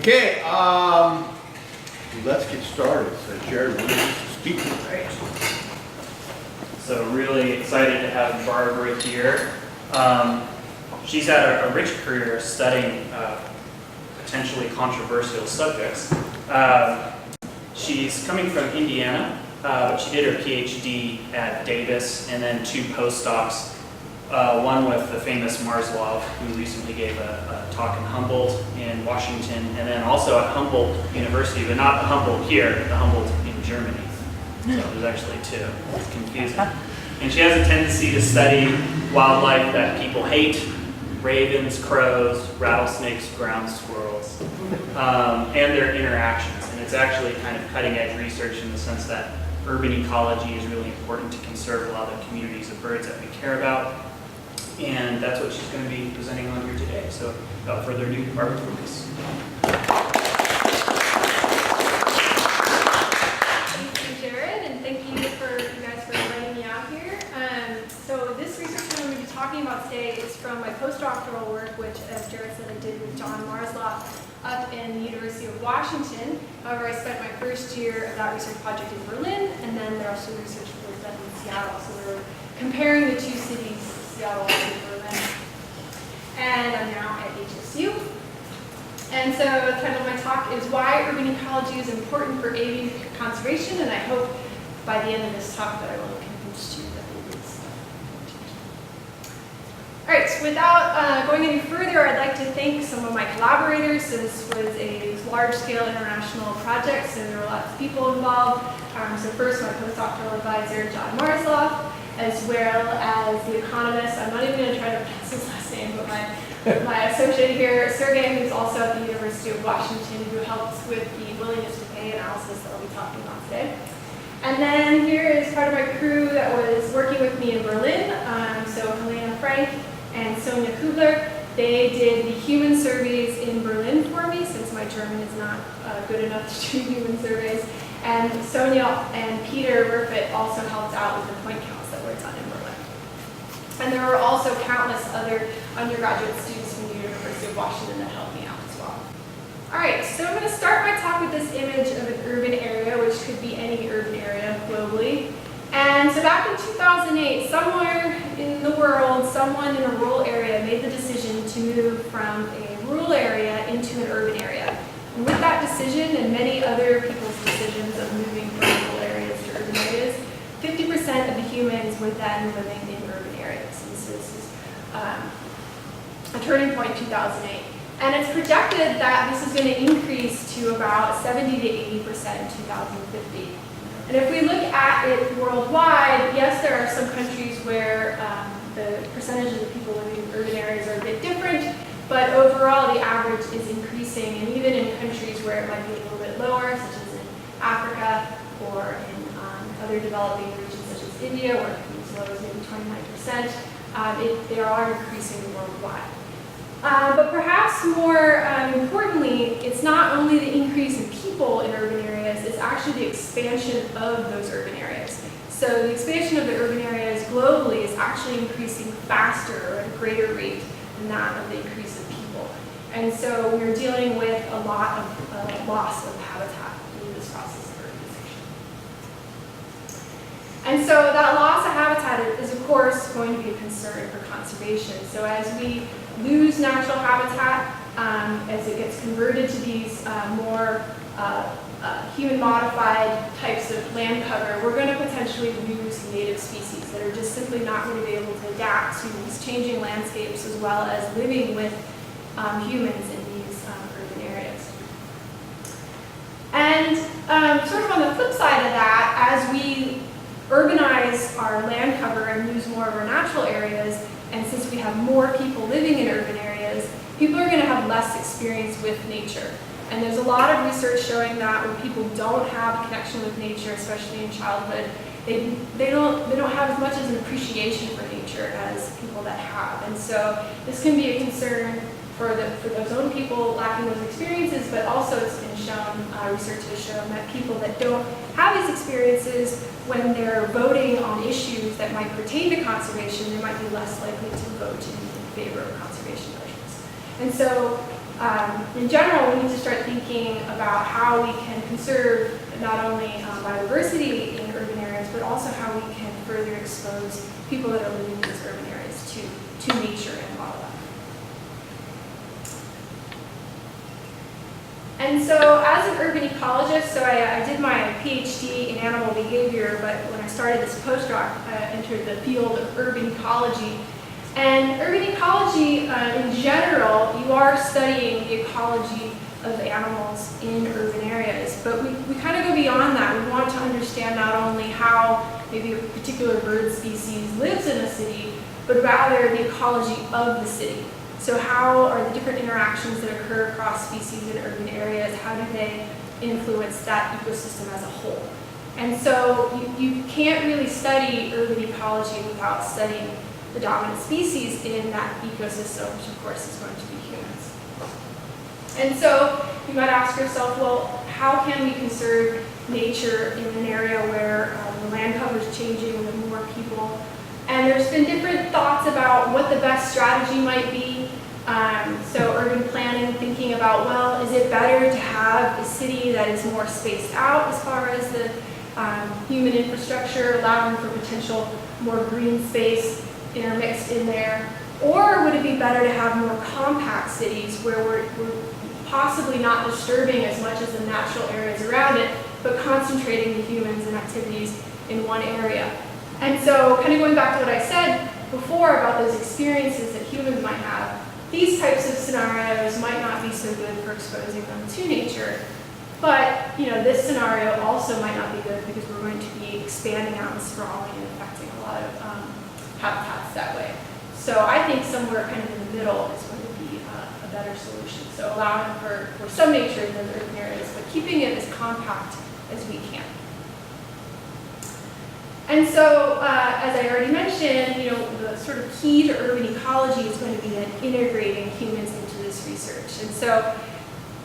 Okay, let's get started. So Jared, what is the speaker? Great. So really excited to have Barbara here. She's had a rich career studying potentially controversial subjects. She's coming from Indiana, but she did her PhD at Davis and then 2 postdocs. One with the famous Marzloff, who recently gave a talk in Humboldt in Washington, and then also at Humboldt University, but not the Humboldt here, the Humboldt in Germany. So there's actually 2. It's confusing. And she has a tendency to study wildlife that people hate: ravens, crows, rattlesnakes, ground squirrels, and their interactions. And it's actually kind of cutting-edge research in the sense that urban ecology is really important to conserve a lot of the communities of birds that we care about. And that's what she's going to be presenting on here today. So without further ado, Barbara Clucas. Thank you, Jared, and thank you guys for inviting me out here. So this research I'm going to be talking about today is from my postdoctoral work, which, as Jared said, I did with John Marzloff up in the University of Washington. However, I spent my first year of that research project in Berlin, and then there also research was done in Seattle. So we were comparing the 2 cities, Seattle and Berlin. And I'm now at HSU. And so the title of my talk is Why Urban Ecology is Important for Avian Conservation, and I hope by the end of this talk that I will have convinced you that it is important. All right, so without going any further, I'd like to thank some of my collaborators. So this was a large-scale international project, so there were lots of people involved. So first, my postdoctoral advisor, John Marzloff, as well as the economist. I'm not even going to try to pronounce his last name, but my associate here, Sergey, who's also at the University of Washington, who helps with the willingness to pay analysis that I'll be talking about today. And then here is part of my crew that was working with me in Berlin. So Helena Frank and Sonia Kubler. They did the human surveys in Berlin for me, since my German is not good enough to do human surveys. And Sonia and Peter Werfit also helped out with the point counts that were done in Berlin. And there were also countless other undergraduate students from the University of Washington that helped me out as well. All right, so I'm going to start my talk with this image of an urban area, which could be any urban area globally. And so back in 2008, somewhere in the world, someone in a rural area made the decision to move from a rural area into an urban area. And with that decision and many other people's decisions of moving from rural areas to urban areas, 50% of the humans were then living in urban areas. And so this is a turning point in 2008. And it's projected that this is going to increase to about 70 to 80% in 2050. And if we look at it worldwide, yes, there are some countries where the percentages of people living in urban areas are a bit different, but overall the average is increasing, and even in countries where it might be a little bit lower, such as in Africa or in other developing regions such as India, where it can be as low as maybe 29%, they are increasing worldwide. But perhaps more importantly, it's not only the increase in people in urban areas, it's actually the expansion of those urban areas. So the expansion of the urban areas globally is actually increasing faster or at a greater rate than that of the increase of people. And so we're dealing with a lot of loss of habitat through this process of urbanization. And so that loss of habitat is, of course, going to be a concern for conservation. So as we lose natural habitat, as it gets converted to these more human-modified types of land cover, we're going to potentially lose native species that are just simply not going to be able to adapt to these changing landscapes, as well as living with humans in these urban areas. And sort of on the flip side of that, as we urbanize our land cover and lose more of our natural areas, and since we have more people living in urban areas, people are going to have less experience with nature. And there's a lot of research showing that when people don't have a connection with nature, especially in childhood, they don't have as much as an appreciation for nature as people that have. And so this can be a concern for those own people lacking those experiences, but also it's been shown, research has shown that people that don't have these experiences, when they're voting on issues that might pertain to conservation, they might be less likely to vote in favor of conservation measures. And so In general, we need to start thinking about how we can conserve not only biodiversity in urban areas, but also how we can further expose people that are living in these urban areas to nature and wildlife. And so as an urban ecologist, so I did my PhD in animal behavior, but when I started this postdoc, I entered the field of urban ecology. And urban ecology, in general, you are studying the ecology of animals in urban areas. But we kind of go beyond that. We want to understand not only how maybe a particular bird species lives in a city, but rather the ecology of the city. So how are the different interactions that occur across species in urban areas, how do they influence that ecosystem as a whole? And so you can't really study urban ecology without studying the dominant species in that ecosystem, which of course is going to be humans. And so you might ask yourself, well, how can we conserve nature in an area where the land cover is changing with more people? And there's been different thoughts about what the best strategy might be. So urban planning, thinking about, well, is it better to have a city that is more spaced out as far as the human infrastructure, allowing for potential more green space intermixed in there? Or would it be better to have more compact cities where we're possibly not disturbing as much as the natural areas around it, but concentrating the humans and activities in one area? And so kind of going back to what I said before about those experiences that humans might have, these types of scenarios might not be so good for exposing them to nature. But this scenario also might not be good because we're going to be expanding out and sprawling and affecting a lot of habitats that way. So I think somewhere kind of in the middle is going to be a better solution. So allowing for some nature in those urban areas, but keeping it as compact as we can. And so, as I already mentioned, the sort of key to urban ecology is going to be then integrating humans into this research. And so,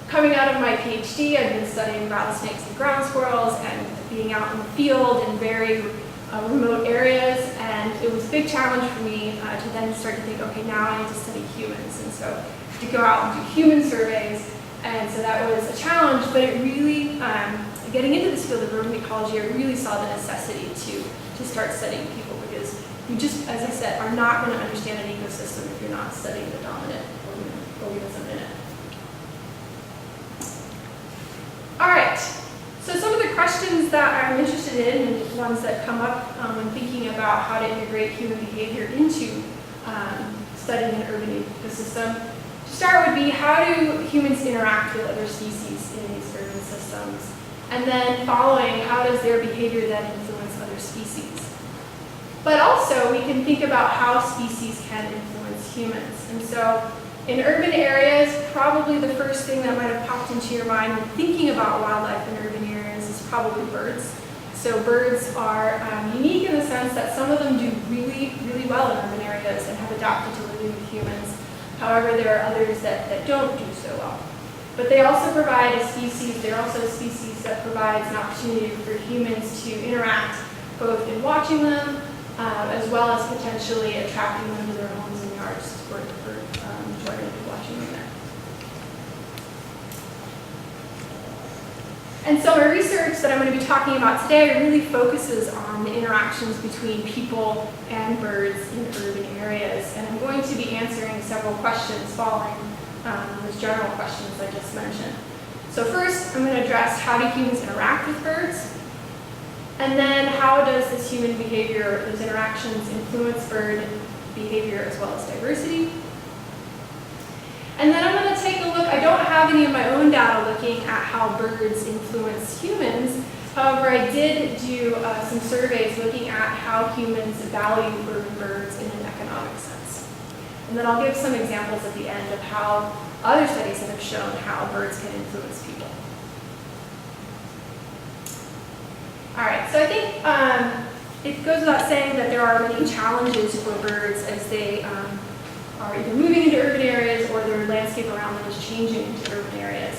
coming out of my PhD, I've been studying rattlesnakes and ground squirrels and being out in the field in very remote areas. And it was a big challenge for me to then start to think, okay, now I need to study humans. And so, to go out and do human surveys. And so that was a challenge, but it really, getting into this field of urban ecology, I really saw the necessity to start studying people, because you just, as I said, are not going to understand an ecosystem if you're not studying the dominant organism in it. All right, so some of the questions that I'm interested in, and ones that come up when thinking about how to integrate human behavior into studying an urban ecosystem. To start would be, how do humans interact with other species in these urban systems? And then following, how does their behavior then influence other species? But also, we can think about how species can influence humans. And so, in urban areas, probably the first thing that might have popped into your mind when thinking about wildlife in urban areas is probably birds. So birds are unique in the sense that some of them do really, really well in urban areas and have adapted to living with humans. However, there are others that don't do so well. But they also provide a species, they're also a species that provides an opportunity for humans to interact both in watching them, as well as potentially attracting them to their homes and yards for enjoying watching them there. And so my research that I'm going to be talking about today really focuses on the interactions between people and birds in urban areas. And I'm going to be answering several questions following those general questions I just mentioned. So first, I'm going to address, how do humans interact with birds? And then, how does this human behavior, those interactions, influence bird behavior as well as diversity? And then I'm going to take a look, I don't have any of my own data looking at how birds influence humans. However, I did do some surveys looking at how humans value urban birds in an economic sense. And then I'll give some examples at the end of how other studies have shown how birds can influence people. All right, so I think it goes without saying that there are many challenges for birds as they are either moving into urban areas or their landscape around them is changing into urban areas.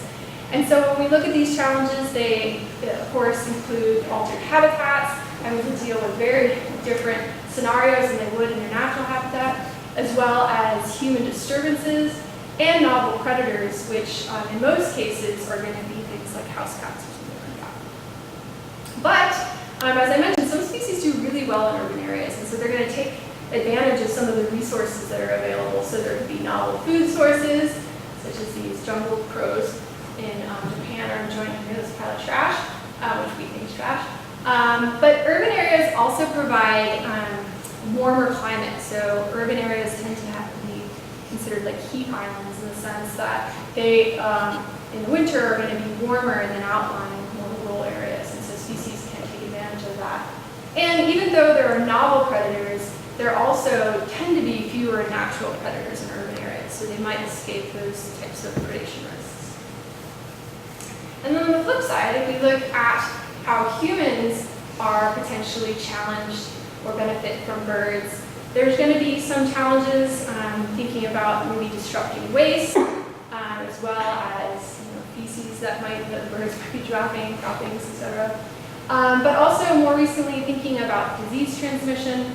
And so when we look at these challenges, they, of course, include altered habitats, having to deal with very different scenarios than they would in their natural habitat, as well as human disturbances, and novel predators, which in most cases are going to be things like house cats or something like that. But as I mentioned, some species do really well in urban areas, and so they're going to take advantage of some of the resources that are available. So there could be novel food sources, such as these jungle crows in Japan are enjoying this pile of trash, which we think is trash. But urban areas also provide warmer climates. So urban areas tend to have to be considered like heat islands in the sense that they, in the winter, are going to be warmer than outlying more rural areas. And so species can take advantage of that. And even though there are novel predators, there also tend to be fewer natural predators in urban areas. So they might escape those types of predation risks. And then on the flip side, if we look at how humans are potentially challenged or benefit from birds, there's going to be some challenges thinking about maybe disrupting waste, as well as feces that the birds might be droppings, etc. But also more recently thinking about disease transmission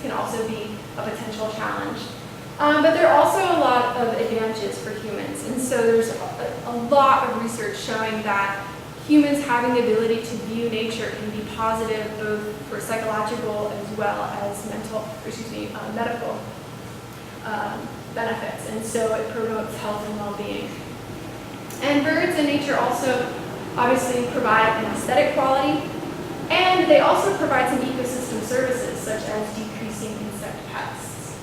can also be a potential challenge. But there are also a lot of advantages for humans. And so there's a lot of research showing that humans having the ability to view nature can be positive both for psychological as well as medical benefits. And so it promotes health and well-being. And birds in nature also obviously provide an aesthetic quality, and they also provide some ecosystem services such as decreasing insect pests.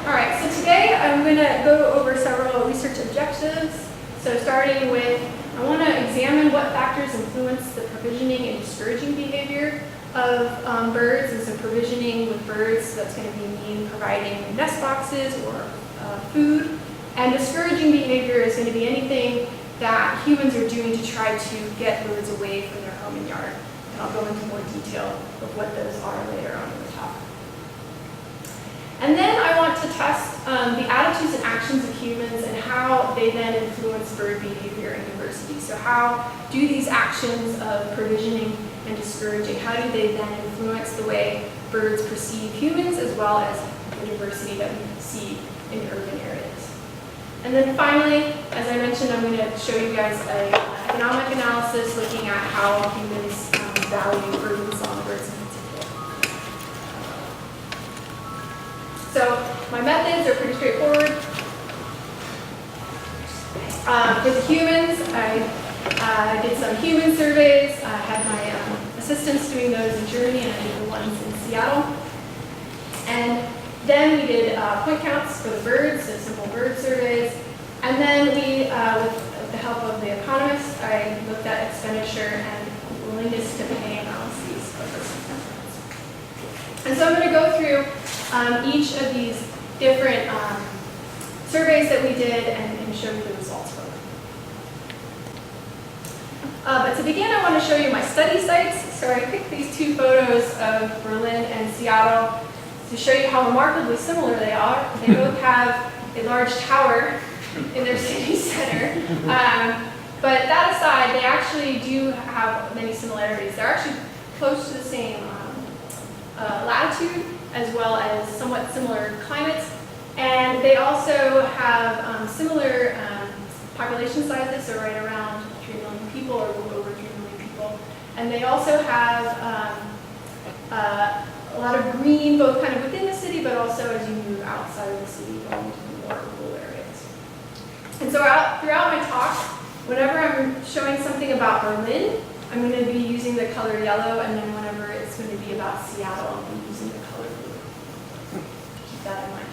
All right, so today I'm going to go over several research objectives. So starting with, I want to examine what factors influence the provisioning and discouraging behavior of birds. And so provisioning with birds, that's going to be providing nest boxes or food. And discouraging behavior is going to be anything that humans are doing to try to get birds away from their home and yard. And I'll go into more detail of what those are later on in the talk. And then I want to test the attitudes and actions of humans and how they then influence bird behavior and diversity. So how do these actions of provisioning and discouraging, how do they then influence the way birds perceive humans as well as the diversity that we see in urban areas? And then finally, as I mentioned, I'm going to show you guys an economic analysis looking at how humans value urban songbirds in particular. So my methods are pretty straightforward. For the humans, I did some human surveys. I had my assistants doing those in Germany, and I did the ones in Seattle. And then we did point counts for the birds, so simple bird surveys. And then we, with the help of the economist, I looked at expenditure and willingness to pay analyses of those. And so I'm going to go through each of these different surveys that we did and show you the results from them. But to begin, I want to show you my study sites. So I picked these two photos of Berlin and Seattle to show you how remarkably similar they are. They both have a large tower in their city center. But that aside, they actually do have many similarities. They're actually close to the same latitude as well as somewhat similar climates. And they also have similar population sizes, so right around 3 million people or a little over 3 million people. And they also have a lot of green, both kind of within the city, but also as you move outside of the city, going into the more rural areas. And so throughout my talk, whenever I'm showing something about Berlin, I'm going to be using the color yellow, and then whenever it's going to be about Seattle, I'll be using the color blue. Keep that in mind.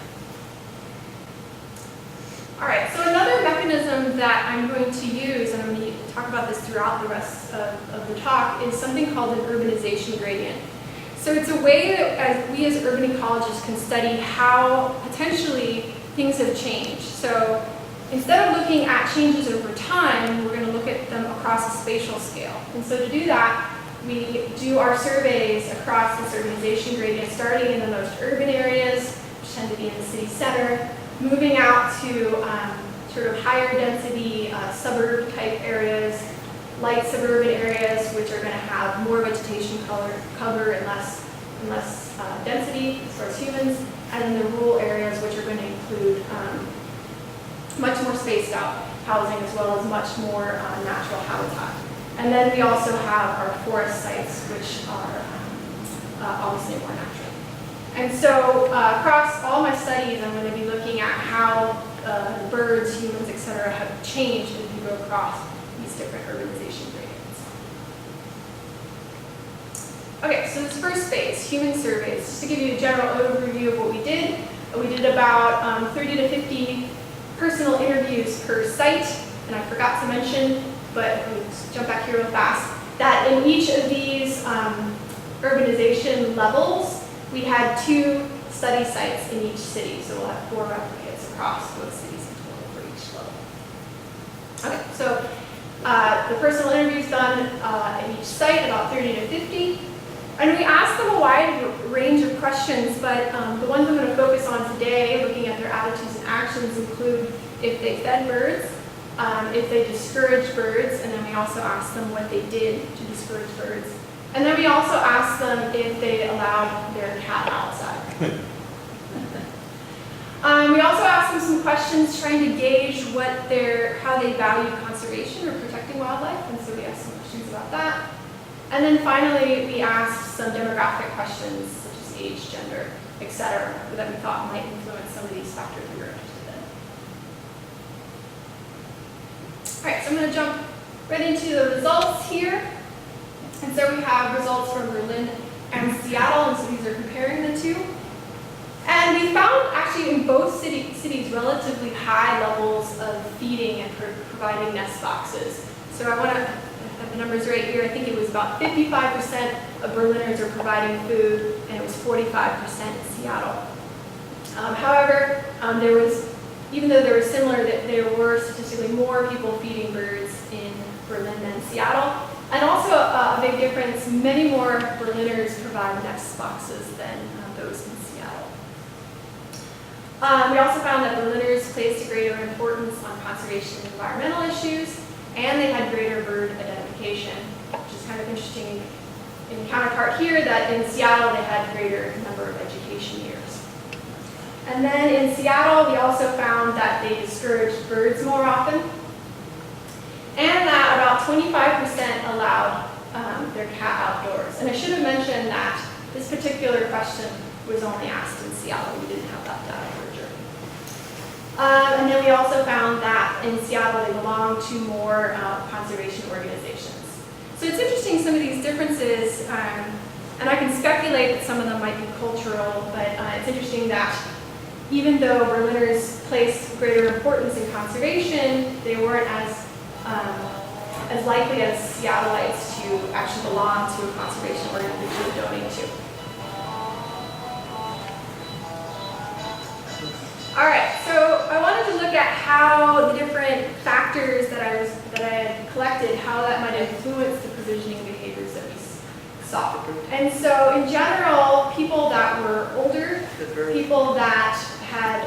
All right, so another mechanism that I'm going to use, and I'm going to talk about this throughout the rest of the talk, is something called an urbanization gradient. So it's a way that we as urban ecologists can study how potentially things have changed. So instead of looking at changes over time, we're going to look at them across a spatial scale. And so to do that, we do our surveys across this urbanization gradient, starting in the most urban areas, which tend to be in the city center, moving out to sort of higher density suburb type areas, light suburban areas, which are going to have more vegetation cover and less density as far as humans, and then the rural areas, which are going to include much more spaced out housing as well as much more natural habitat. And then we also have our forest sites, which are obviously more natural. And so across all my studies, I'm going to be looking at how birds, humans, etc. have changed as we go across these different urbanization gradients. Okay, so this first phase, human surveys, just to give you a general overview of what we did about 30 to 50 personal interviews per site, and I forgot to mention, but let me just jump back here real fast, that in each of these urbanization levels, we had 2 study sites in each city, so we'll have 4 replicates across both cities in total for each level. Okay, so the personal interviews done in each site, about 30 to 50. And we asked them a wide range of questions, but the ones I'm going to focus on today, looking at their attitudes and actions, include if they fed birds, if they discouraged birds, and then we also asked them what they did to discourage birds. And then we also asked them if they allowed their cat outside. We also asked them some questions trying to gauge how they value conservation or protecting wildlife, and so we asked some questions about that. And then finally, we asked some demographic questions, such as age, gender, etc., that we thought might influence some of these factors we were interested in. All right, so I'm going to jump right into the results here. And so we have results from Berlin and Seattle, and so these are comparing the two. And we found actually in both cities relatively high levels of feeding and providing nest boxes. So I want to have the numbers right here. I think it was about 55% of Berliners are providing food, and it was 45% in Seattle. However, even though they were similar, there were statistically more people feeding birds in Berlin than Seattle. And also a big difference, many more Berliners provide nest boxes than those in Seattle. We also found that Berliners placed a greater importance on conservation and environmental issues, and they had greater bird identification, which is kind of interesting in counterpart here that in Seattle they had greater number of education years. And then in Seattle, we also found that they discouraged birds more often, and that about 25% allowed their cat outdoors. And I should have mentioned that this particular question was only asked in Seattle. We didn't have that data for Germany. And then we also found that in Seattle they belong to more conservation organizations. So it's interesting, some of these differences, and I can speculate that some of them might be cultural, but it's interesting that even though Berliners placed greater importance in conservation, they weren't as likely as Seattleites to actually belong to a conservation organization to donate to. All right, so I wanted to look at how the different factors that I had collected, how that might influence the provisioning behaviors that we saw. And so in general, people that were older, people that had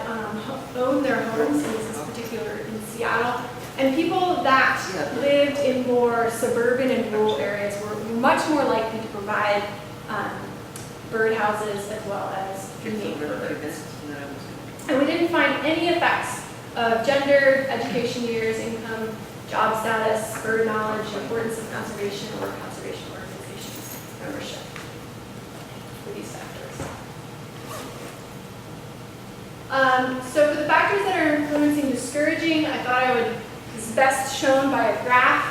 owned their homes, and this is particular in Seattle, and people that lived in more suburban and rural areas were much more likely to provide birdhouses as well as feeding for birds. And we didn't find any effects of gender, education years, income, job status, bird knowledge, importance of conservation, or conservation organizations membership for these factors. So for the factors that are influencing discouraging, I thought this is best shown by a graph.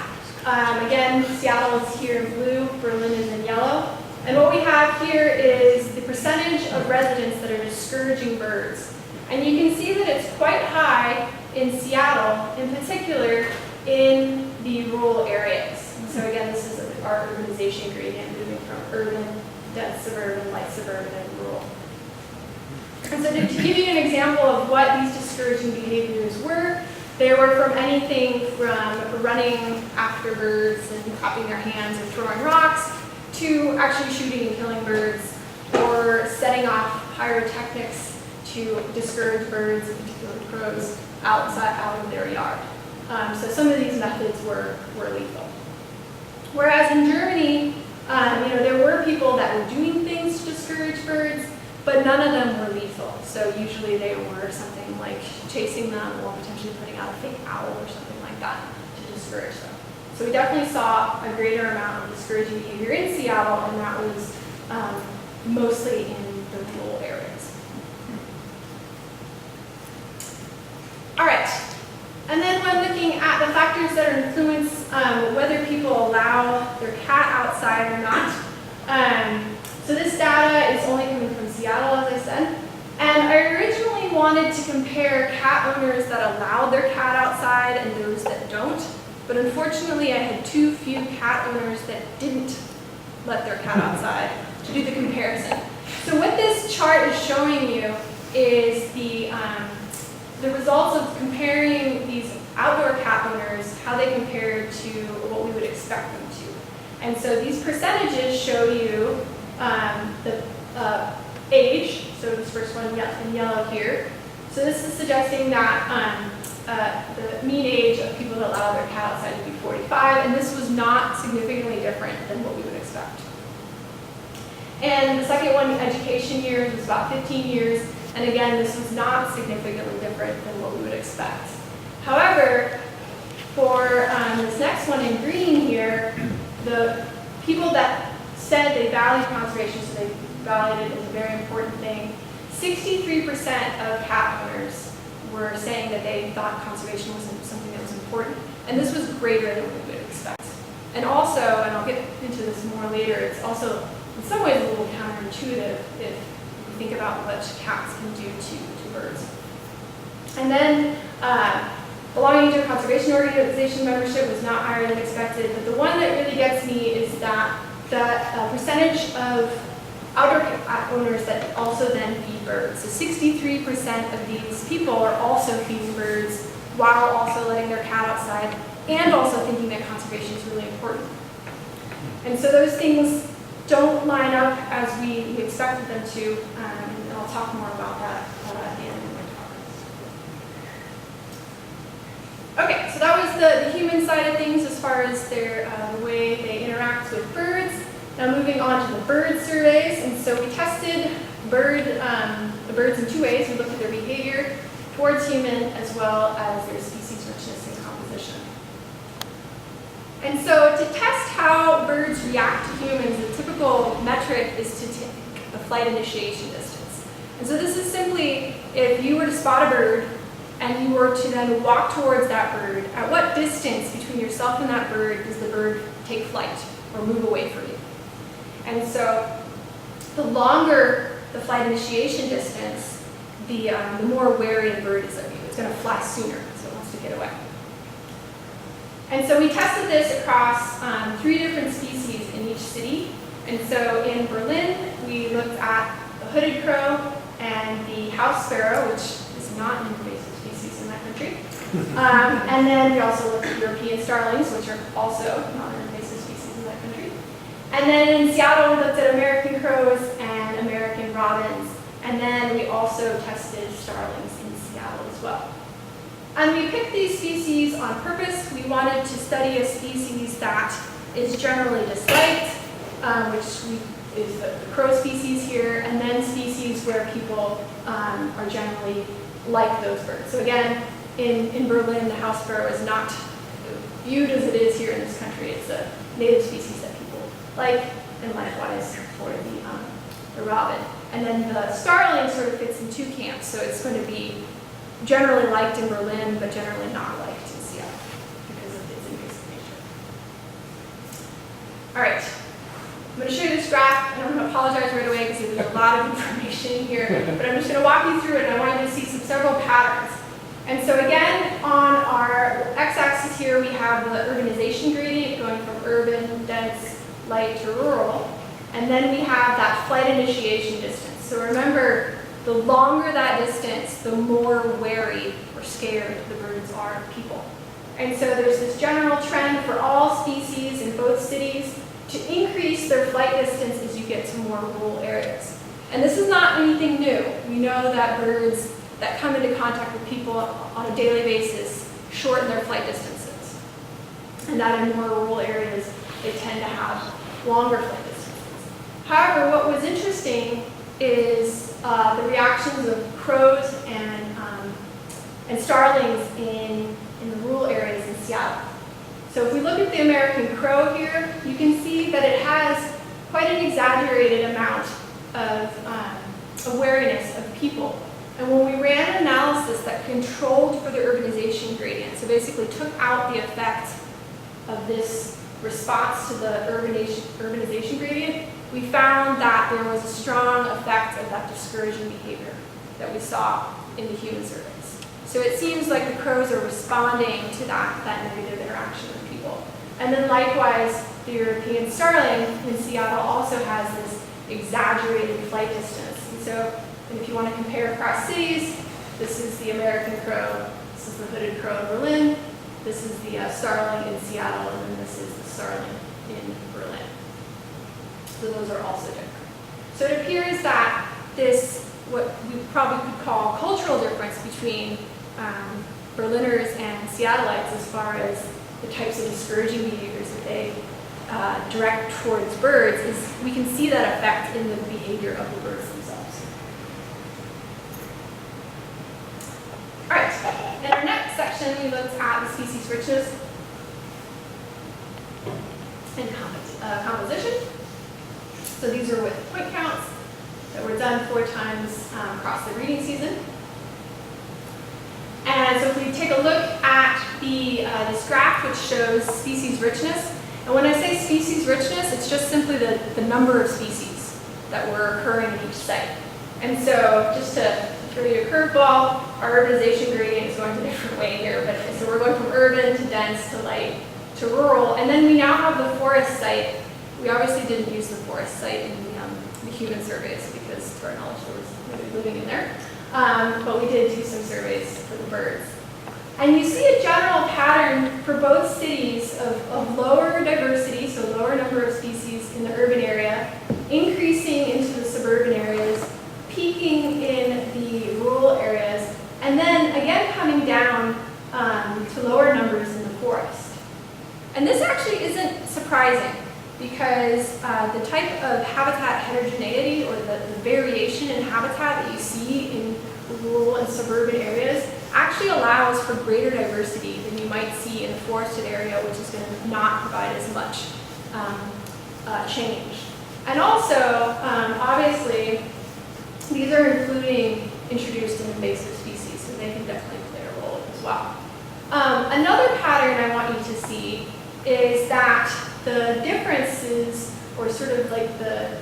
Again, Seattle is here in blue, Berlin is in yellow. And what we have here is the percentage of residents that are discouraging birds. And you can see that it's quite high in Seattle, in particular in the rural areas. So again, this is our urbanization gradient, moving from urban, dense suburban, light suburban, and rural. And so to give you an example of what these discouraging behaviors were, they were from anything from running after birds and clapping their hands or throwing rocks, to actually shooting and killing birds, or setting off pyrotechnics to discourage birds, in particular crows, out of their yard. So some of these methods were lethal. Whereas in Germany, there were people that were doing things to discourage birds, but none of them were lethal. So usually they were something like chasing them or potentially putting out a fake owl or something like that to discourage them. So we definitely saw a greater amount of discouraging behavior in Seattle, and that was mostly in the rural areas. All right, and then when looking at the factors that are influence whether people allow their cat outside or not, so this data is only coming from Seattle, as I said, and I originally wanted to compare cat owners that allowed their cat outside and those that don't, but unfortunately I had too few cat owners that didn't let their cat outside to do the comparison. So what this chart is showing you is the results of comparing these outdoor cat owners, how they compare to what we would expect them to. And so these percentages show you the age, so this first one in yellow here. So this is suggesting that the mean age of people that allow their cat outside to be 45, and this was not significantly different than what we would expect. And the second one, education years, was about 15 years, and again, this was not significantly different than what we would expect. However, for this next one in green here, the people that said they valued conservation, so they valued it as a very important thing, 63% of cat owners were saying that they thought conservation was something that was important, and this was greater than we would expect. And also, and I'll get into this more later, it's also in some ways a little counterintuitive if you think about what cats can do to birds. And then belonging to a conservation organization membership was not higher than expected, but the one that really gets me is that the percentage of outdoor cat owners that also then feed birds. So 63% of these people are also feeding birds while also letting their cat outside and also thinking that conservation is really important. And so those things don't line up as we expected them to, and I'll talk more about that at the end of my talk. Okay, so that was the human side of things as far as their the way they interact with birds. Now moving on to the bird surveys, and so we tested the birds in two ways. We looked at their behavior towards human as well as their species richness and composition. And so to test how birds react to humans, the typical metric is to take the flight initiation distance. And so this is simply if you were to spot a bird and you were to then walk towards that bird, at what distance between yourself and that bird does the bird take flight or move away from you? And so the longer the flight initiation distance, the more wary the bird is of you. It's going to fly sooner, so it wants to get away. And so we tested this across 3 different species in each city. And so in Berlin, we looked at the hooded crow and the house sparrow, which is not an invasive species in that country. And then we also looked at European starlings, which are also not an invasive species in that country. And then in Seattle, we looked at American crows and American robins. And then we also tested starlings in Seattle as well. And we picked these species on purpose. We wanted to study a species that is generally disliked, which is the crow species here, and then species where people are generally like those birds. So again, in Berlin, the house sparrow is not viewed as it is here in this country. It's a native species that people like, and likewise for the robin. And then the starling sort of fits in 2 camps, so it's going to be generally liked in Berlin, but generally not liked in Seattle because of its invasive nature. All right, I'm going to show you this graph, and I'm going to apologize right away because there's a lot of information here, but I'm just going to walk you through it, and I want you to see several patterns. And so again, on our x-axis here, we have the urbanization gradient going from urban, dense, light to rural, and then we have that flight initiation distance. So remember, the longer that distance, the more wary or scared the birds are of people. And so there's this general trend for all species in both cities to increase their flight distance as you get to more rural areas. And this is not anything new. We know that birds that come into contact with people on a daily basis shorten their flight distances. And that in more rural areas, they tend to have longer flight distances. However, what was interesting is the reactions of crows and starlings in the rural areas in Seattle. So if we look at the American crow here, you can see that it has quite an exaggerated amount of awareness of people. And when we ran an analysis that controlled for the urbanization gradient, so basically took out the effect of this response to the urbanization gradient, we found that there was a strong effect of that discouraging behavior that we saw in the human surveys. So it seems like the crows are responding to that negative interaction with people. And then likewise, the European starling in Seattle also has this exaggerated flight distance. And so if you want to compare across cities, this is the American crow, this is the hooded crow in Berlin, this is the starling in Seattle, and then this is the starling in Berlin. So those are also different. So it appears that this, what we probably could call cultural difference between Berliners and Seattleites as far as the types of discouraging behaviors that they direct towards birds, is we can see that effect in the behavior of the birds themselves. All right, in our next section, we looked at the species richness and composition. So these are with point counts that were done 4 times across the breeding season. And so if we take a look at this graph, which shows species richness, and when I say species richness, it's just simply the number of species that were occurring in each site. And so just to throw you a curveball, our urbanization gradient is going a different way here, but so we're going from urban to dense to light to rural, and then we now have the forest site. We obviously didn't use the forest site in the human surveys because, to our knowledge, there was nobody living in there. But we did do some surveys for the birds. And you see a general pattern for both cities of lower diversity, so lower number of species in the urban area, increasing into the suburban areas, peaking in the rural areas, and then again coming down to lower numbers in the forest. And this actually isn't surprising because the type of habitat heterogeneity, or the variation in habitat that you see in rural and suburban areas, actually allows for greater diversity than you might see in a forested area, which is going to not provide as much change. And also, obviously, these are including introduced and invasive species, so they can definitely play a role as well. Another pattern I want you to see is that the differences, or sort of like the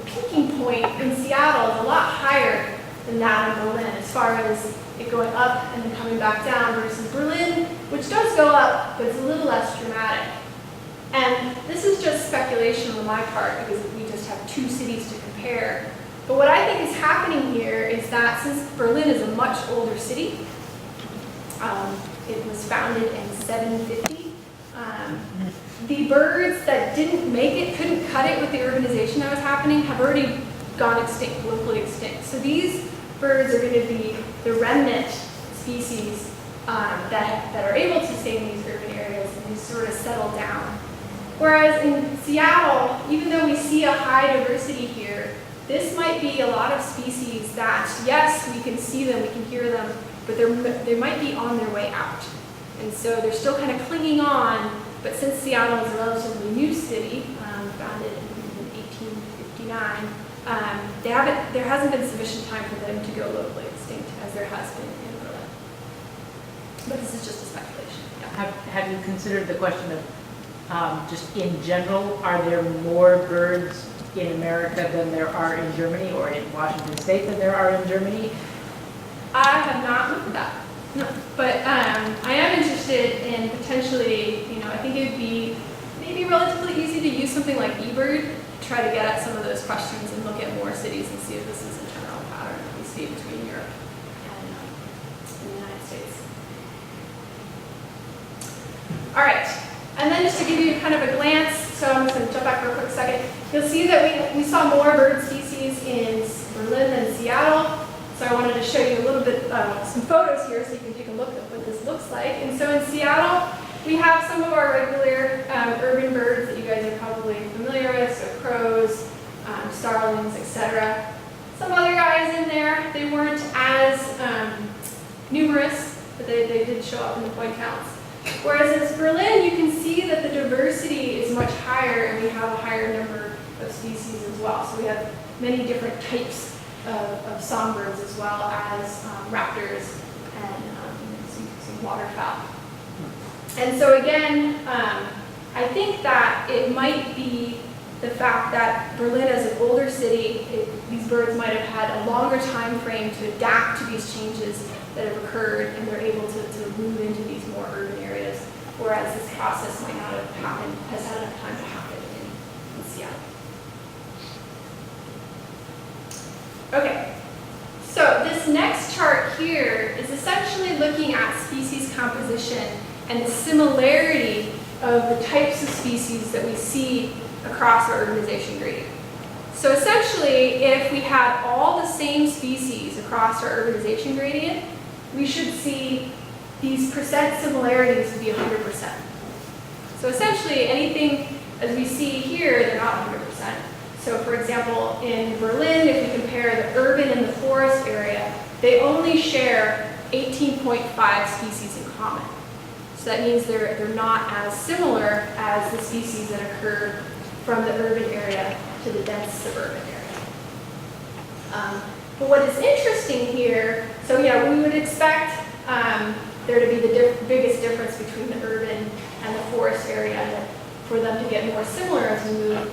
peaking point in Seattle, is a lot higher than that in Berlin, as far as it going up and then coming back down, versus Berlin, which does go up, but it's a little less dramatic. And this is just speculation on my part because we just have 2 cities to compare. But what I think is happening here is that since Berlin is a much older city, it was founded in 750, the birds that didn't make it, couldn't cut it with the urbanization that was happening, have already gone extinct, locally extinct. So these birds are going to be the remnant species that are able to stay in these urban areas and just sort of settle down. Whereas in Seattle, even though we see a high diversity here, this might be a lot of species that, yes, we can see them, we can hear them, but they might be on their way out. And so they're still kind of clinging on, but since Seattle is a relatively new city, founded in 1859, there hasn't been sufficient time for them to go locally extinct as there has been in Berlin. But this is just a speculation. Yeah. Have you considered the question of just in general, are there more birds in America than there are in Germany, or in Washington State than there are in Germany? I have not looked at that. No, but I am interested in potentially, I think it would be maybe relatively easy to use something like eBird to try to get at some of those questions and look at more cities and see if this is a general pattern that we see between Europe and the United States. All right, and then just to give you kind of a glance, so I'm just going to jump back for a quick second. You'll see that we saw more bird species in Berlin than Seattle. So I wanted to show you a little bit, some photos here so you can take a look at what this looks like. And so in Seattle, we have some of our regular urban birds that you guys are probably familiar with, so crows, starlings, etc. Some other guys they weren't as numerous, but they did show up in the point counts. Whereas in Berlin, you can see that the diversity is much higher, and we have a higher number of species as well. So we have many different types of songbirds as well as raptors and some waterfowl. And so again, I think that it might be the fact that Berlin as an older city, these birds might have had a longer time frame to adapt to these changes that have occurred, and they're able to move into these more urban areas, whereas this process might not have happened, has had enough time to happen in Seattle. Okay, so this next chart here is essentially looking at species composition and the similarity of the types of species that we see across our urbanization gradient. So essentially, if we had all the same species across our urbanization gradient, we should see these percent similarities to be 100%. So essentially, anything as we see here, they're not 100%. So for example, in Berlin, if we compare the urban and the forest area, they only share 18.5 species in common. So that means they're not as similar as the species that occur from the urban area to the dense suburban area. But what is interesting here, so yeah, we would expect there to be the biggest difference between the urban and the forest area, and for them to get more similar as we move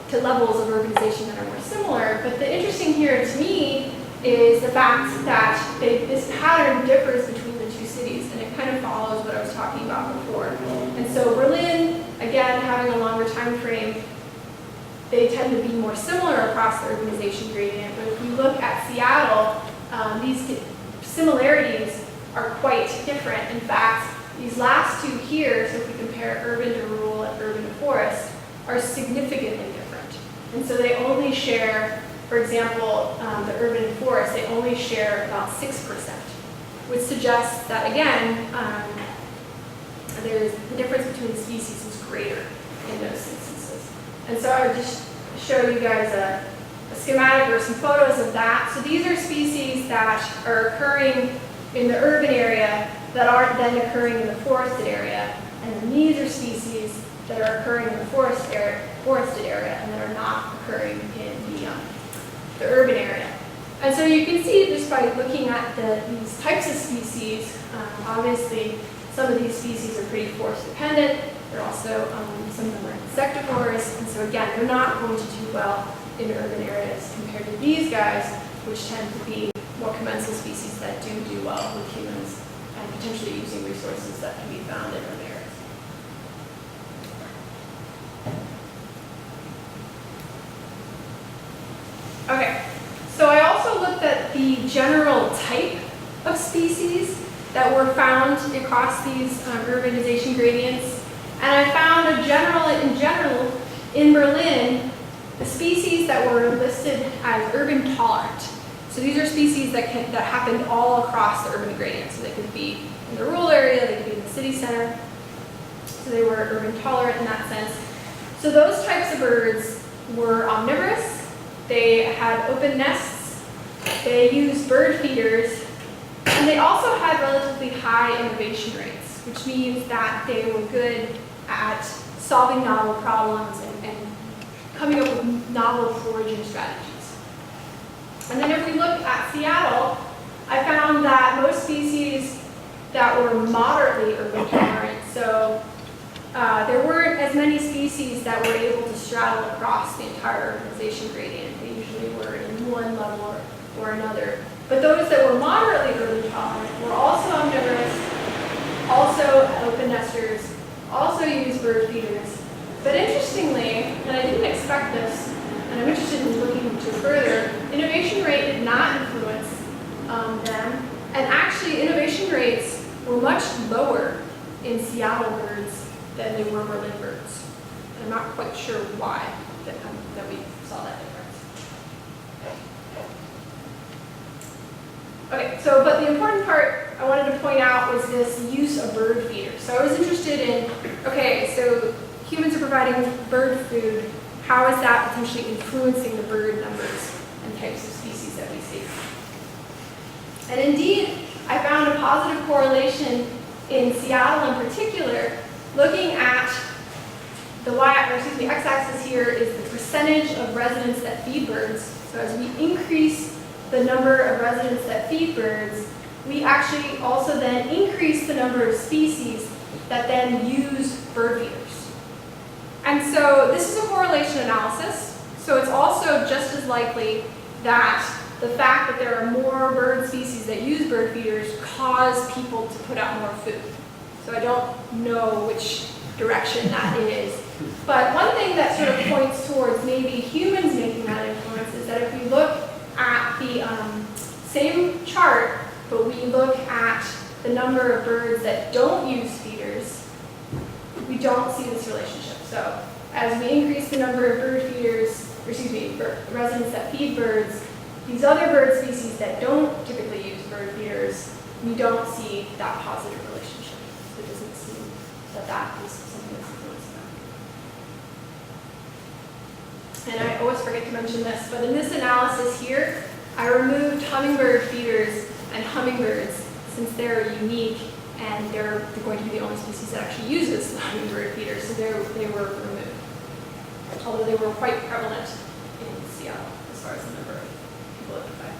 to levels of urbanization that are more similar. But the interesting here to me is the fact that this pattern differs between the two cities, and it kind of follows what I was talking about before. And so Berlin, again, having a longer time frame, they tend to be more similar across the urbanization gradient. But if we look at Seattle, these similarities are quite different. In fact, these last two here, so if we compare urban to rural and urban to forest, are significantly different. And so they only share, for example, the urban and forest, they only share about 6%, which suggests that, again, the difference between the species is greater in those instances. And so I would just show you guys a schematic or some photos of that. So these are species that are occurring in the urban area that aren't then occurring in the forested area. And then these are species that are occurring in the forested area and that are not occurring in the urban area. And so you can see just by looking at these types of species, obviously some of these species are pretty forest dependent. They're also, some of them are insectivores, and so again, they're not going to do well in urban areas compared to these guys, which tend to be more commensal species that do well with humans and potentially using resources that can be found in urban areas. Okay, so I also looked at the general type of species that were found across these urbanization gradients, and I found in general, in Berlin, the species that were listed as urban tolerant. So these are species that happened all across the urban gradient. So they could be in the rural area, they could be in the city center. So they were urban tolerant in that sense. So those types of birds were omnivorous. They had open nests. They used bird feeders. And they also had relatively high innovation rates, which means that they were good at solving novel problems and coming up with novel foraging strategies. And then if we look at Seattle, I found that most species that were moderately urban tolerant, so there weren't as many species that were able to straddle across the entire urbanization gradient. They usually were in one level or another. But those that were moderately urban tolerant were also omnivorous, also open nesters, also used bird feeders. But interestingly, and I didn't expect this, and I'm interested in looking into further, innovation rate did not influence them. And actually, innovation rates were much lower in Seattle birds than they were Berlin birds. And I'm not quite sure why that we saw that difference. Okay, so, but the important part I wanted to point out was this use of bird feeders. So I was interested in, okay, so humans are providing bird food. How is that potentially influencing the bird numbers and types of species that we see. And indeed, I found a positive correlation in Seattle in particular, looking at the x-axis here is the percentage of residents that feed birds. So as we increase the number of residents that feed birds, we actually also then increase the number of species that then use bird feeders. And so this is a correlation analysis. So it's also just as likely that the fact that there are more bird species that use bird feeders cause people to put out more food. So I don't know which direction that is. But one thing that sort of points towards maybe humans making that influence is that if we look at the same chart, but we look at the number of birds that don't use feeders, we don't see this relationship. So as we increase the number of bird feeders, residents that feed birds, these other bird species that don't typically use bird feeders, we don't see that positive relationship. So it doesn't seem that that is something that's influencing them. And I always forget to mention this, but in this analysis here, I removed hummingbird feeders and hummingbirds since they're unique and they're going to be the only species that actually uses the hummingbird feeder, so they were removed. Although they were quite prevalent in Seattle as far as the number of people that provide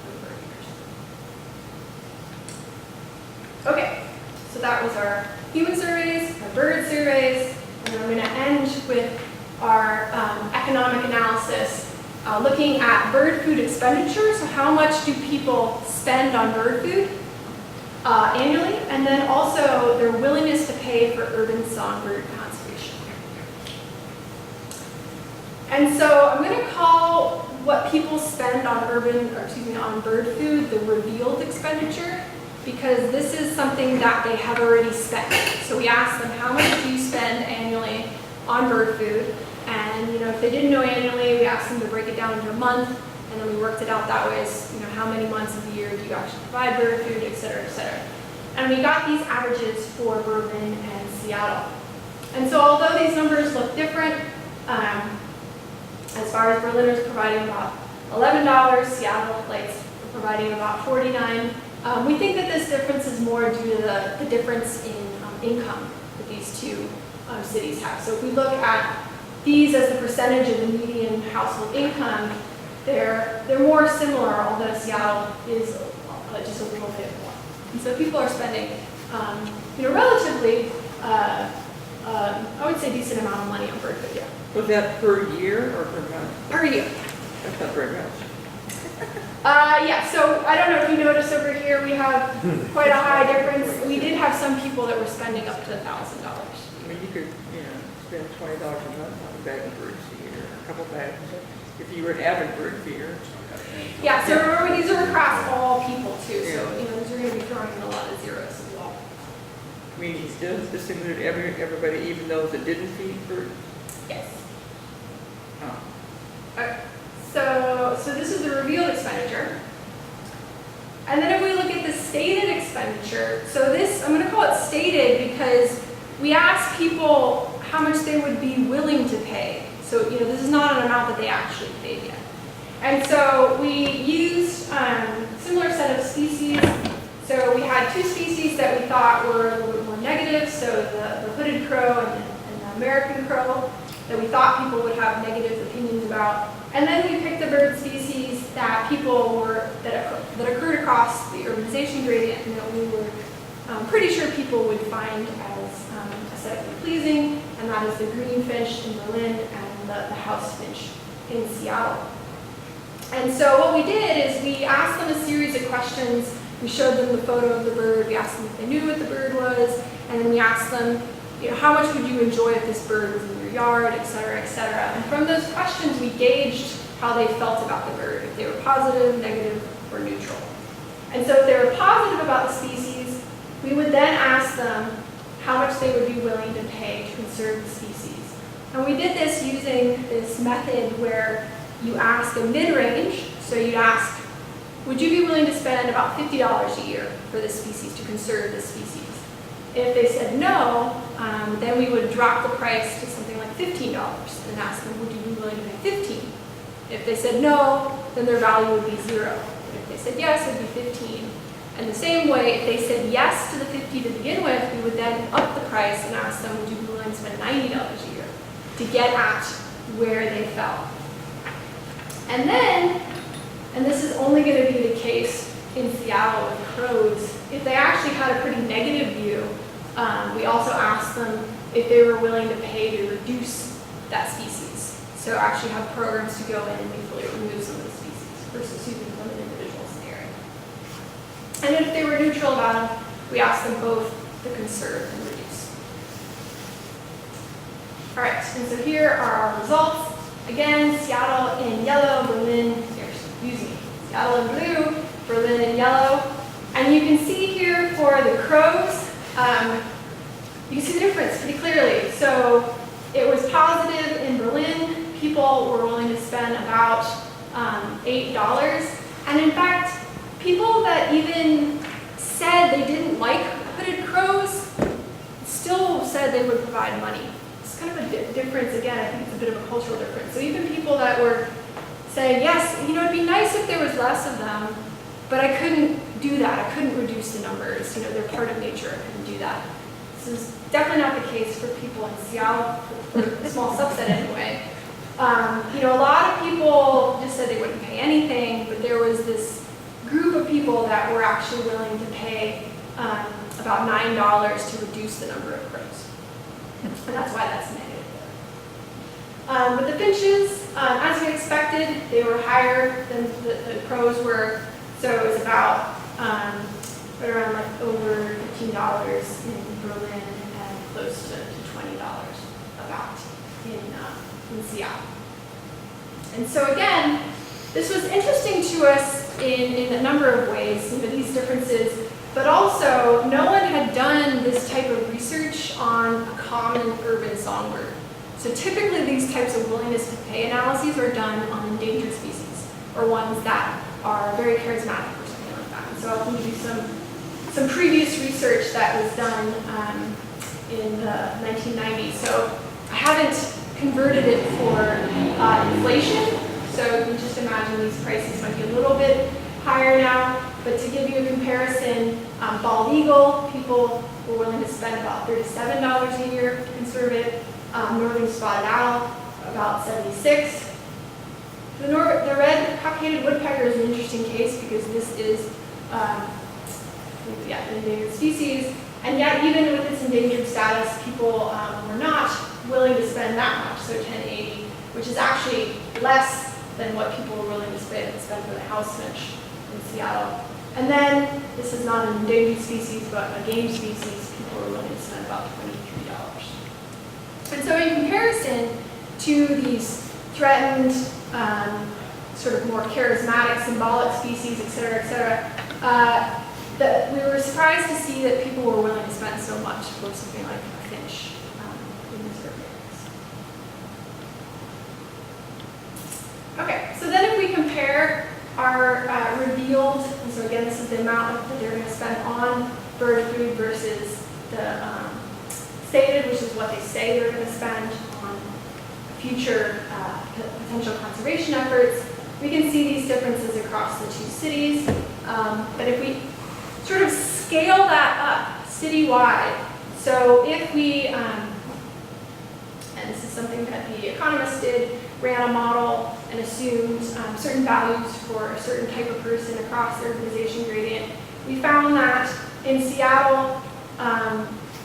hummingbird feeders. Okay, so that was our human surveys, our bird surveys, and I'm going to end with our economic analysis looking at bird food expenditure, so how much do people spend on bird food annually, and then also their willingness to pay for urban songbird conservation. And so I'm going to call what people spend on on bird food the revealed expenditure, because this is something that they have already spent. So we asked them, how much do you spend annually on bird food? And if they didn't know annually, we asked them to break it down into a month, and then we worked it out that way as how many months of the year do you actually provide bird food, et cetera, et cetera. And we got these averages for Berlin and Seattle. And so although these numbers look different, as far as Berliners providing about $11, Seattle Lights providing about $49, we think that this difference is more due to the difference in income that these two cities have. So if we look at these as the percentage of the median household income, they're more similar, although Seattle is just a little bit more. And so people are spending, relatively, I would say decent amount of money on bird food, yeah. Was that per year or per month? Per year. That's not very much. Yeah, so I don't know if you noticed over here, we have quite a high difference. We did have some people that were spending up to $1,000. I mean, you could, spend $20 a month on a bag of birds a year, a couple bags, if you were an avid bird feeder. Yeah, so remember these are across all people too, so these are going to be throwing in a lot of zeros as well. I mean, does this include everybody, even those that didn't feed birds? Yes. Oh. Okay. So this is the revealed expenditure. And then if we look at the stated expenditure, so this, I'm going to call it stated because we asked people how much they would be willing to pay. So, this is not an amount that they actually paid yet. And so we used a similar set of species. So we had two species that we thought were a little bit more negative, so the hooded crow and the American crow, that we thought people would have negative opinions about. And then we picked the bird species that that occurred across the urbanization gradient, and that we were pretty sure people would find as aesthetically pleasing, and that is the greenfinch in Berlin and the house finch in Seattle. And so what we did is we asked them a series of questions. We showed them the photo of the bird, we asked them if they knew what the bird was, and then we asked them, how much would you enjoy if this bird was in your yard, et cetera, et cetera. And from those questions, we gauged how they felt about the bird, if they were positive, negative, or neutral. And so if they were positive about the species, we would then ask them how much they would be willing to pay to conserve the species. And we did this using this method where you ask a mid-range, so you'd ask, would you be willing to spend about $50 a year for this species, to conserve this species? If they said no, then we would drop the price to something like $15 and ask them, would you be willing to pay $15? If they said no, then their value would be 0. And if they said yes, it would be 15. And the same way, if they said yes to the 50 to begin with, we would then up the price and ask them, would you be willing to spend $90 a year to get at where they fell? And then, and this is only going to be the case in Seattle with crows, if they actually had a pretty negative view, we also asked them if they were willing to pay to reduce that species. So actually have programs to go in and meaningfully remove some of the species versus using them in individual scenario. And if they were neutral about them, we asked them both to conserve and reduce. All right, and so here are our results. Again, Seattle in yellow, Seattle in blue, Berlin in yellow. And you can see here for the crows, you can see the difference pretty clearly. So it was positive in Berlin. People were willing to spend about $8. And in fact, people that even said they didn't like hooded crows still said they would provide money. It's kind of a difference. Again, I think it's a bit of a cultural difference. So even people that were saying, yes, it'd be nice if there was less of them, but I couldn't do that. I couldn't reduce the numbers. They're part of nature. I couldn't do that. This is definitely not the case for people in Seattle, for a small subset anyway. A lot of people just said they wouldn't pay anything, but there was this group of people that were actually willing to pay about $9 to reduce the number of crows. And that's why that's negative. But the finches, as we expected, they were higher than the crows were. So it was about right around like over $15 in Berlin and close to $20 about in Seattle. And so again, this was interesting to us in a number of ways, these differences, but also no one had done this type of research on a common urban songbird. So typically these types of willingness to pay analyses are done on endangered species or ones that are very charismatic or something like that. And so I'll give you some previous research that was done in the 1990s. So I haven't converted it for inflation. So you can just imagine these prices might be a little bit higher now. But to give you a comparison, bald eagle, people were willing to spend about $37 a year to conserve it. Northern spotted owl, about $76. The red cockaded woodpecker is an interesting case because this is an endangered species. And yet, even with its endangered status, people were not willing to spend that much, so $10.80, which is actually less than what people were willing to spend for the house finch in Seattle. And then, this is not an endangered species, but a game species, people were willing to spend about $23. And so in comparison to these threatened, sort of more charismatic, symbolic species, et cetera, we were surprised to see that people were willing to spend so much for something like a finch in these urban areas. Okay, so then if we compare our revealed, and so again, this is the amount that they're going to spend on bird food versus the stated, which is what they say they're going to spend on future potential conservation efforts. We can see these differences across the two cities. But if we sort of scale that up citywide, so if we, and this is something that the economists did, ran a model and assumed certain values for a certain type of person across the urbanization gradient, we found that in Seattle,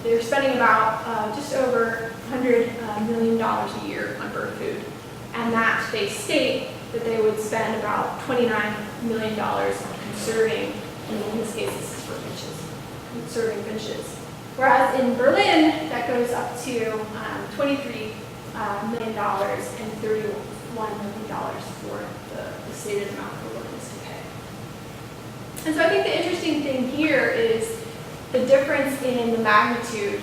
they're spending about just over $100 million a year on bird food. And that they state that they would spend about $29 million on conserving, and in this case this is for finches, conserving finches. Whereas in Berlin, that goes up to $23 million and $31 million for the stated amount of willingness to pay. And so I think the interesting thing here is the difference in the magnitude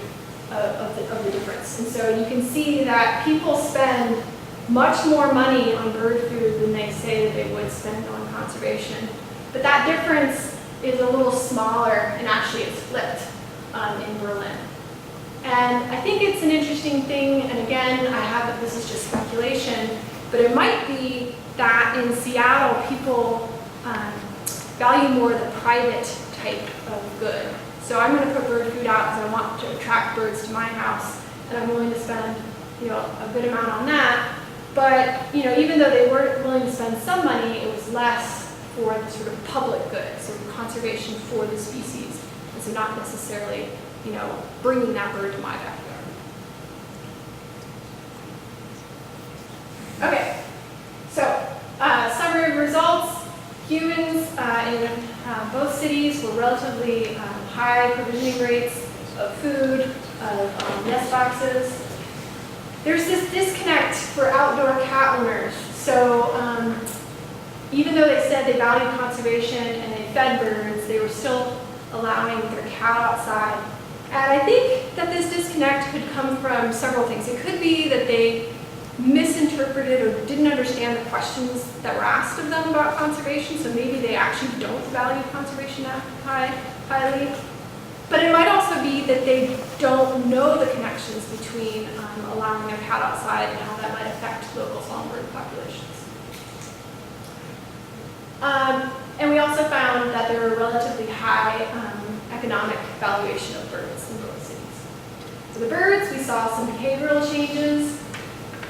of the difference. And so you can see that people spend much more money on bird food than they say that they would spend on conservation. But that difference is a little smaller, and actually it's flipped in Berlin. And I think it's an interesting thing, and again, this is just speculation, But it might be that in Seattle, people value more the private type of good. So I'm going to put bird food out because I want to attract birds to my house, and I'm willing to spend, a good amount on that. But, even though they weren't willing to spend some money, it was less for the sort of public good, so conservation for the species, and so not necessarily, bringing that bird to my backyard. Okay, so summary of results. Humans in both cities were relatively high provisioning rates of food, of nest boxes. There's this disconnect for outdoor cat owners. So even though they said they valued conservation and they fed birds, they were still allowing their cat outside. And I think that this disconnect could come from several things. It could be that they misinterpreted or didn't understand the questions that were asked of them about conservation, so maybe they actually don't value conservation that highly. But it might also be that they don't know the connections between allowing their cat outside and how that might affect local songbird populations. And we also found that there were relatively high economic valuation of birds in both cities. For the birds, we saw some behavioral changes.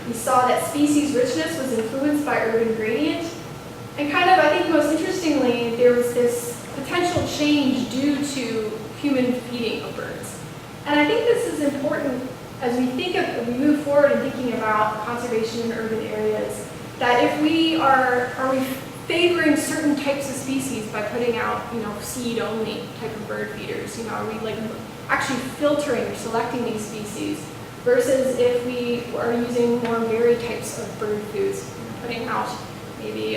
We saw that species richness was influenced by urban gradient. And I think most interestingly, there was this potential change due to human feeding of birds. And I think this is important as we move forward in thinking about conservation in urban areas, that if are we favoring certain types of species by putting out, seed-only type of bird feeders? Are we actually filtering or selecting these species? Versus if we are using more varied types of bird foods, putting out maybe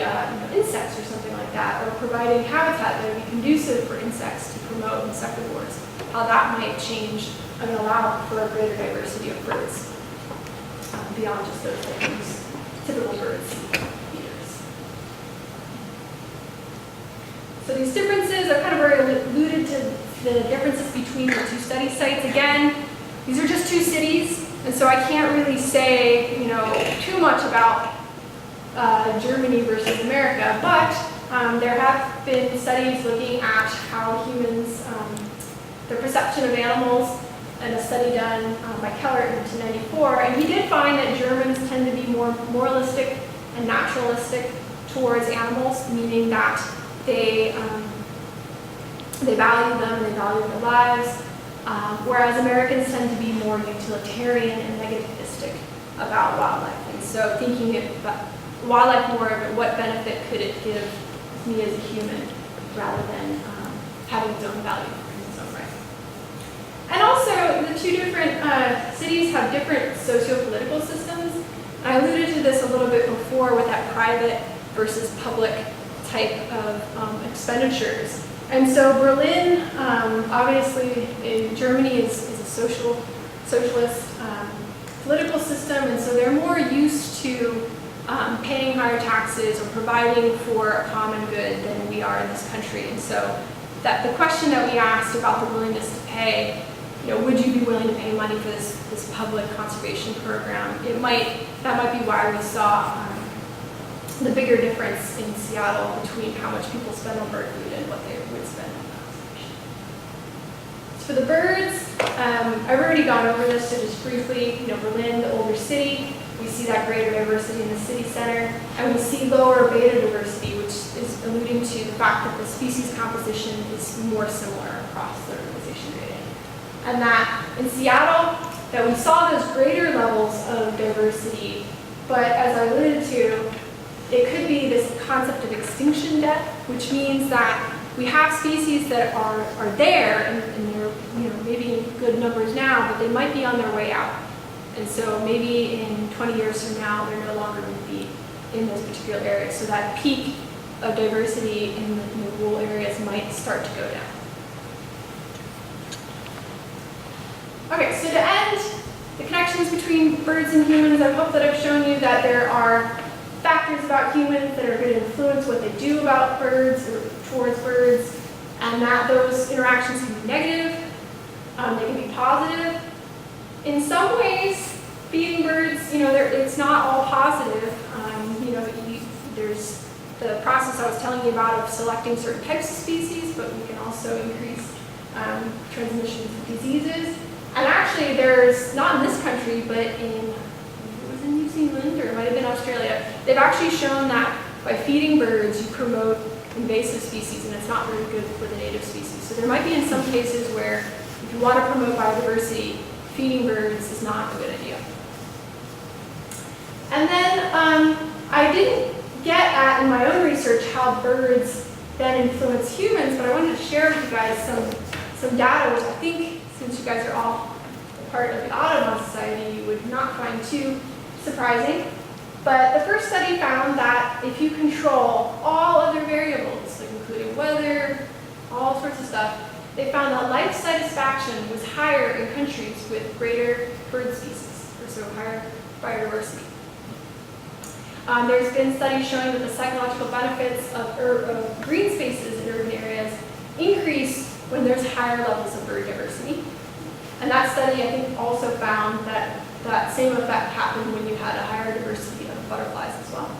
insects or something like that, or providing habitat that would be conducive for insects to promote insectivores, how that might change and allow for a greater diversity of birds beyond just those things, typical birds feeders. So these differences, I've kind of already alluded to the differences between the two study sites. Again, these are just two cities, and so I can't really say, too much about Germany versus America, but there have been studies looking at how humans, their perception of animals, and a study done by Keller in 1994, and he did find that Germans tend to be more moralistic and naturalistic towards animals, meaning that they value them and they value their lives. Whereas Americans tend to be more utilitarian and negativistic about wildlife. And so thinking about wildlife more of what benefit could it give me as a human rather than having its own value in its own right. And also the two different cities have different socio-political systems. I alluded to this a little bit before with that private versus public type of expenditures. And so Berlin, obviously in Germany is a socialist political system, and so they're more used to paying higher taxes or providing for a common good than we are in this country. And so that the question that we asked about the willingness to pay, would you be willing to pay money for this public conservation program? That might be why we saw the bigger difference in Seattle between how much people spend on bird food and what they would spend on conservation. For the birds, I've already gone over this, so just briefly, Berlin, the older city, we see that greater diversity in the city center, and we see lower beta diversity, which is alluding to the fact that the species composition is more similar across the urbanization gradient. And that in Seattle, that we saw those greater levels of diversity, but as I alluded to, it could be this concept of extinction debt, which means that we have species that are there and they're maybe in good numbers now, but they might be on their way out. And so maybe in 20 years from now, they're no longer going to be in those particular areas. So that peak of diversity in the rural areas might start to go down. Okay, so to end, the connections between birds and humans, I hope that I've shown you that there are factors about humans that are going to influence what they do about birds or towards birds, and that those interactions can be negative, they can be positive. In some ways, feeding birds, it's not all positive. there's the process I was telling you about of selecting certain types of species, but we can also increase transmission of diseases. And actually, there's, not in this country, but it was in New Zealand, or it might have been Australia, they've actually shown that by feeding birds, you promote invasive species, and it's not very good for the native species. So there might be in some cases where if you want to promote biodiversity, feeding birds is not a good idea. And then I didn't get at, in my own research, how birds then influence humans, but I wanted to share with you guys some data, which I think, since you guys are all part of the Audubon Society, you would not find too surprising. But the first study found that if you control all other variables, like including weather, all sorts of stuff, they found that life satisfaction was higher in countries with greater bird species, or so higher biodiversity. There's been studies showing that the psychological benefits of green spaces in urban areas increase when there's higher levels of bird diversity. And that study, I think, also found that that same effect happened when you had a higher diversity of butterflies as well.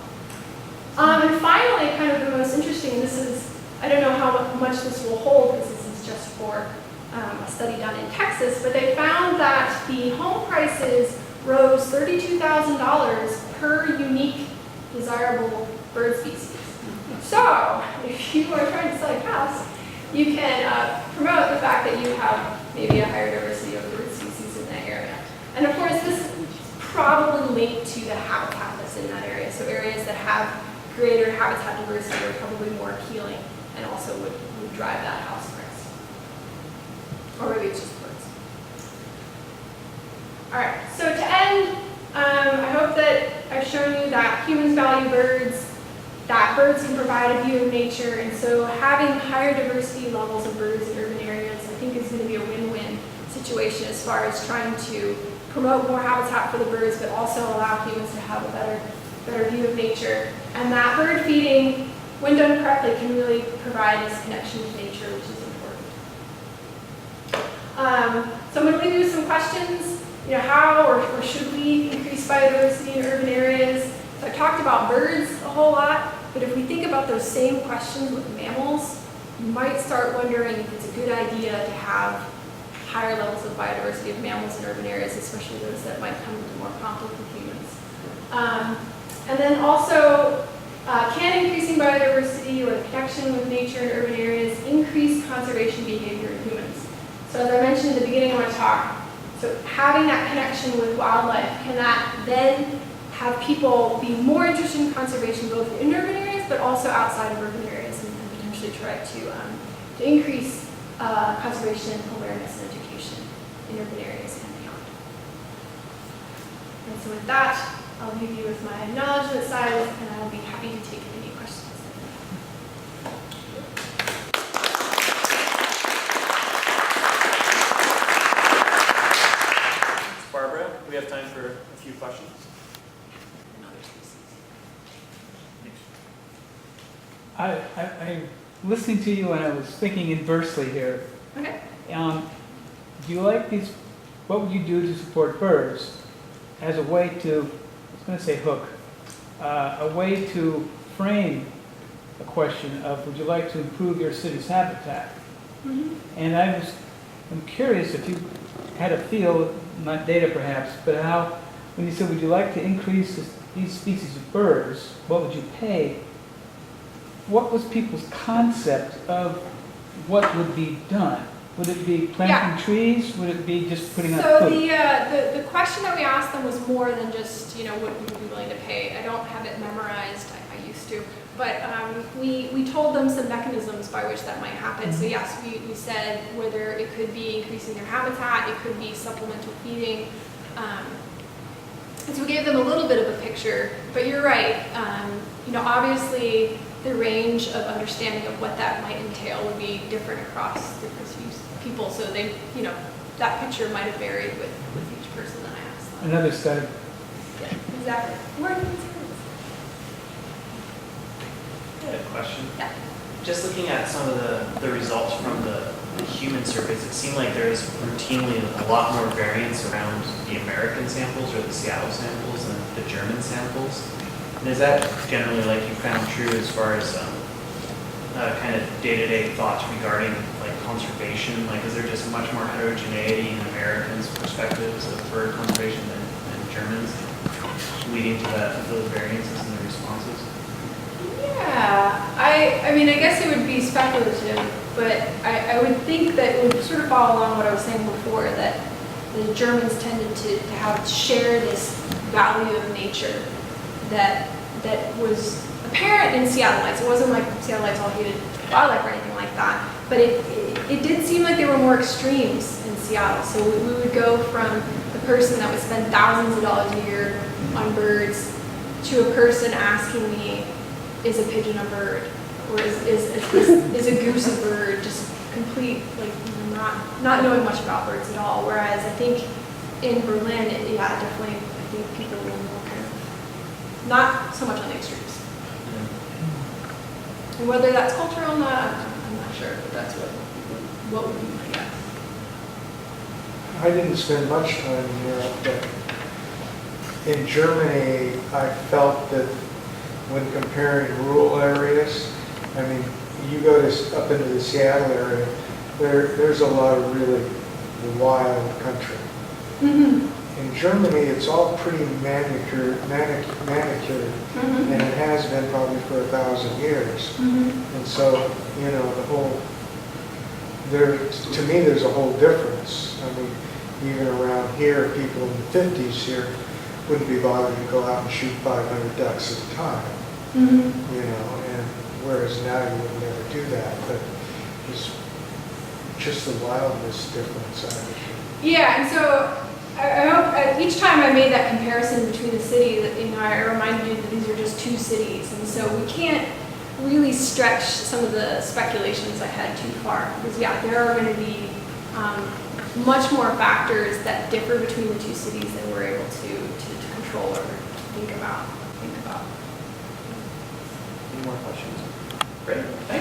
And finally, kind of the most interesting, this is, I don't know how much this will hold because this is just for a study done in Texas, but they found that the home prices rose $32,000 per unique desirable bird species. So, if you are trying to sell your house, you can promote the fact that you have maybe a higher diversity of bird species in that area. And of course, this is probably linked to the habitat that's in that area. So areas that have greater habitat diversity are probably more appealing and also would drive that house price. Or maybe it's just birds. All right, so to end, I hope that I've shown you that humans value birds, that birds can provide a view of nature, and so having higher diversity levels of birds in urban areas I think is going to be a win-win situation as far as trying to promote more habitat for the birds, but also allow humans to have a better view of nature. And that bird feeding, when done correctly, can really provide this connection to nature, which is important. So I'm going to leave you with some questions. How or should we increase biodiversity in urban areas? So I talked about birds a whole lot, but if we think about those same questions with mammals, you might start wondering if it's a good idea to have higher levels of biodiversity of mammals in urban areas, especially those that might come into more conflict with humans. And then also, can increasing biodiversity or the connection with nature in urban areas increase conservation behavior in humans? So as I mentioned at the beginning of my talk, so having that connection with wildlife, can that then have people be more interested in conservation both in urban areas but also outside of urban areas and potentially try to increase conservation awareness and education in urban areas and beyond. And so with that, I'll leave you with my acknowledgement side, and I'll be happy to take any questions. Thanks, Barbara. We have time for a few questions. I'm listening to you and I was thinking inversely here. Okay. Do you like these, what would you do to support birds as a way to, I was going to say hook, a way to frame a question of would you like to improve your city's habitat? Mm-hmm. And I'm curious if you had a feel, not data perhaps, but how, when you said would you like to increase these species of birds, what would you pay? What was people's concept of what would be done? Would it be planting trees? Would it be just putting up So food? the question that we asked them was more than just, what would you be willing to pay? I don't have it memorized, I used to. But we told them some mechanisms by which that might happen. So yes, we said whether it could be increasing their habitat, it could be supplemental feeding. And so we gave them a little bit of a picture, but you're right. Obviously the range of understanding of what that might entail would be different across different people. So they, that picture might have varied with each person that I asked them. Another study. Yeah, exactly. Where do you I had a question. Yeah. Just looking at some of the results from the human surveys, it seemed like there is routinely a lot more variance around the American samples or the Seattle samples than the German samples. And is that generally like you found true as far as kind of day-to-day thoughts regarding like conservation? Like, is there just much more heterogeneity in Americans' perspectives of bird conservation than Germans, leading to those variances in the responses? Yeah, I mean, I guess it would be speculative, but I would think that it would sort of follow along what I was saying before, that the Germans tended to share this value of nature that was apparent in Seattleites. It wasn't like Seattleites all hated wildlife or anything like that, but it did seem like there were more extremes in Seattle. So we would go from the person that would spend thousands of dollars a year on birds to a person asking me, is a pigeon a bird? Or is a goose a bird? Just complete, like, not knowing much about birds at all. Whereas I think in Berlin, definitely, I think people were more kind of, not so much on the extremes. And whether that's cultural or not, I'm not sure, but that's what would be my guess. I didn't spend much time in Europe, but in Germany, I felt that when comparing rural areas, I mean, you go up into the Seattle area, there's a lot of really wild country. Mm-hmm. In Germany, it's all pretty manicured, Mm-hmm. and it has been probably for 1,000 years. Mm-hmm. And so, you know, to me, there's a whole difference. I mean, even around here, people in the 50s here wouldn't be bothered to go out and shoot 500 ducks at a time, Mm-hmm. you know, and whereas now you would never do that, but it's just the wildness difference, I think. Yeah, and so I hope each time I made that comparison between the city, that, you know, I reminded you that these are just two cities, and so we can't really stretch some of the speculations I had too far, because there are going to be much more factors that differ between the two cities than we're able to control or think about. Any more questions? Great, thanks.